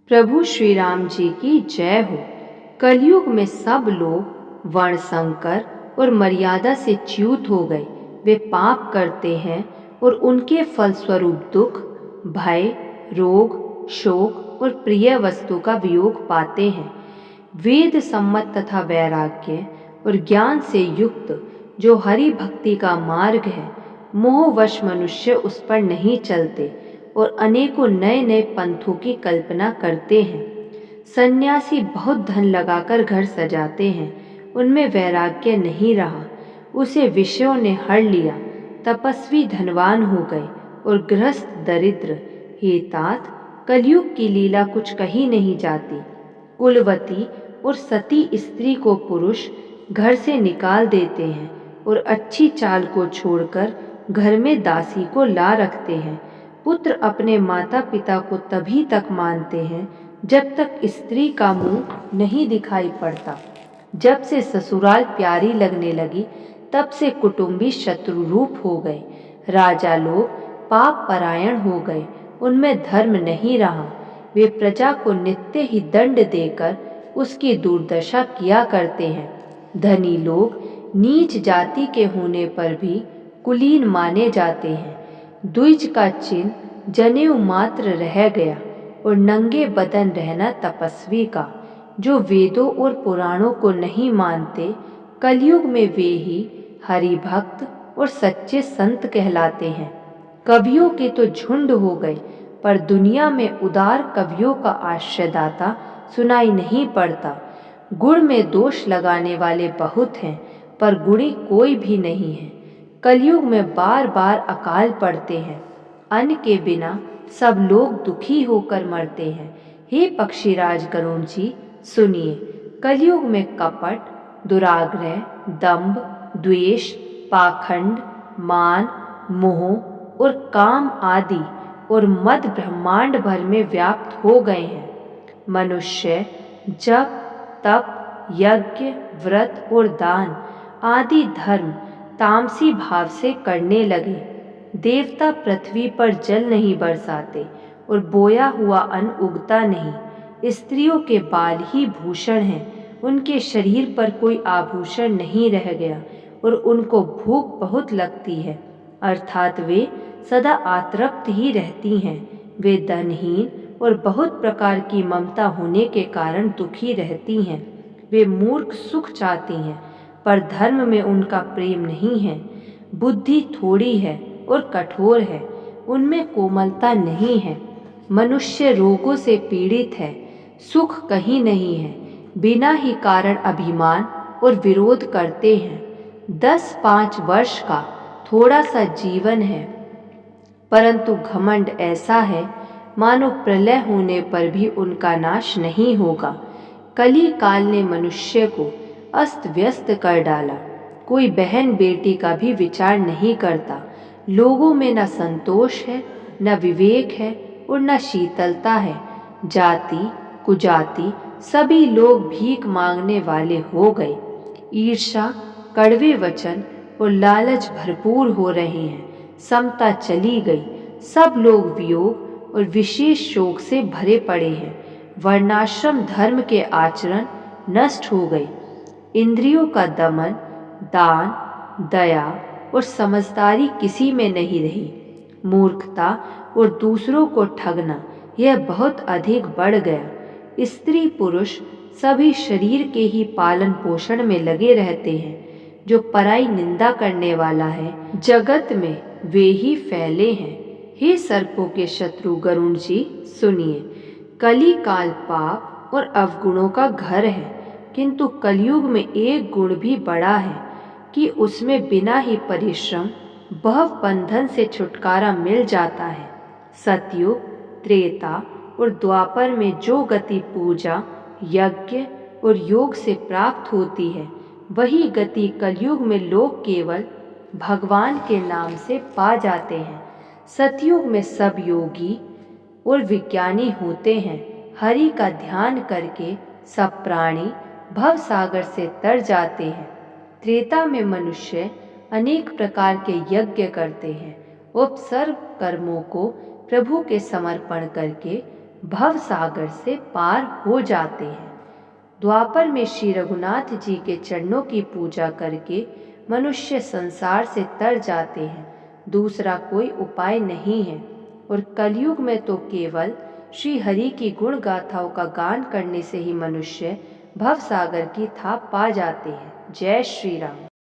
प्रभु श्री राम जी की जय हो। कलयुग में सब लोग वर्णसंकर और मर्यादा से च्युत हो गए। वे पाप करते हैं और उनके फलस्वरूप दुख, भय, रोग, शोक और प्रिय वस्तु का वियोग पाते हैं। वेद सम्मत तथा वैराग्य और ज्ञान से युक्त जो हरि भक्ति का मार्ग है, मोहवश मनुष्य उस पर नहीं चलते और अनेकों नए नए पंथों की कल्पना करते हैं। सन्यासी बहुत धन लगाकर घर सजाते हैं, उनमें वैराग्य नहीं रहा, उसे विषयों ने हर लिया। तपस्वी धनवान हो गए और गृहस्थ दरिद्र। हे तात, कलयुग की लीला कुछ कही नहीं जाती। कुलवती और सती स्त्री को पुरुष घर से निकाल देते हैं और अच्छी चाल को छोड़कर घर में दासी को ला रखते हैं। पुत्र अपने माता पिता को तभी तक मानते हैं जब तक स्त्री का मुंह नहीं दिखाई पड़ता। जब से ससुराल प्यारी लगने लगी, तब से कुटुंबी शत्रु रूप हो गए। राजा लोग पाप परायण हो गए, उनमें धर्म नहीं रहा। वे प्रजा को नित्य ही दंड देकर उसकी दुर्दशा किया करते हैं। धनी लोग नीच जाति के होने पर भी कुलीन माने जाते हैं। द्विज का चिन्ह जनेऊ मात्र रह गया और नंगे बदन रहना तपस्वी का। जो वेदों और पुराणों को नहीं मानते, कलयुग में वे ही हरि भक्त और सच्चे संत कहलाते हैं। कवियों के तो झुंड हो गए, पर दुनिया में उदार कवियों का आश्रयदाता सुनाई नहीं पड़ता। गुण में दोष लगाने वाले बहुत हैं, पर गुणी कोई भी नहीं है। कलयुग में बार बार अकाल पड़ते हैं। अन्न के बिना सब लोग दुखी होकर मरते हैं। हे पक्षीराज गरुण जी, सुनिए। कलयुग में कपट, दुराग्रह, दंभ, द्वेष, पाखंड, मान, मोह और काम आदि और मद ब्रह्मांड भर में व्याप्त हो गए हैं। मनुष्य जप, तप, यज्ञ, व्रत और दान आदि धर्म तामसी भाव से करने लगे। देवता पृथ्वी पर जल नहीं बरसाते और बोया हुआ अन्न उगता नहीं। स्त्रियों के बाल ही भूषण हैं, उनके शरीर पर कोई आभूषण नहीं रह गया और उनको भूख बहुत लगती है, अर्थात वे सदा आतृप्त ही रहती हैं। वे धनहीन और बहुत प्रकार की ममता होने के कारण दुखी रहती हैं। वे मूर्ख सुख चाहती हैं, पर धर्म में उनका प्रेम नहीं है। बुद्धि थोड़ी है और कठोर है, उनमें कोमलता नहीं है। मनुष्य रोगों से पीड़ित है, सुख कहीं नहीं है। बिना ही कारण अभिमान और विरोध करते हैं। 10-5 वर्ष का थोड़ा सा जीवन है, परंतु घमंड ऐसा है मानो प्रलय होने पर भी उनका नाश नहीं होगा। कली काल ने मनुष्य को अस्त व्यस्त कर डाला। कोई बहन बेटी का भी विचार नहीं करता। लोगों में न संतोष है, न विवेक है और न शीतलता है। जाति कुजाति सभी लोग भीख मांगने वाले हो गए। ईर्ष्या, कड़वे वचन और लालच भरपूर हो रहे हैं। समता चली गई। सब लोग वियोग और विशेष शोक से भरे पड़े हैं। वर्णाश्रम धर्म के आचरण नष्ट हो गए। इंद्रियों का दमन, दान, दया और समझदारी किसी में नहीं रही। मूर्खता और दूसरों को ठगना यह बहुत अधिक बढ़ गया। स्त्री पुरुष सभी शरीर के ही पालन पोषण में लगे रहते हैं। जो पराई निंदा करने वाला है, जगत में वे ही फैले हैं। हे सर्पों के शत्रु गरुण जी, सुनिए। कली काल पाप और अवगुणों का घर है, किंतु कलयुग में एक गुण भी बड़ा है कि उसमें बिना ही परिश्रम भव बंधन से छुटकारा मिल जाता है। सतयुग, त्रेता और द्वापर में जो गति पूजा, यज्ञ और योग से प्राप्त होती है, वही गति कलयुग में लोग केवल भगवान के नाम से पा जाते हैं। सतयुग में सब योगी और विज्ञानी होते हैं। हरि का ध्यान करके सब प्राणी भव सागर से तर जाते हैं। त्रेता में मनुष्य अनेक प्रकार के यज्ञ करते हैं। उपसर्ग कर्मों को प्रभु के समर्पण करके भव सागर से पार हो जाते हैं। द्वापर में श्री रघुनाथ जी के चरणों की पूजा करके मनुष्य संसार से तर जाते हैं, दूसरा कोई उपाय नहीं है। और कलयुग में तो केवल श्री हरि की गुण गाथाओं का गान करने से ही मनुष्य भव सागर की थाह पा जाते हैं। जय श्री राम।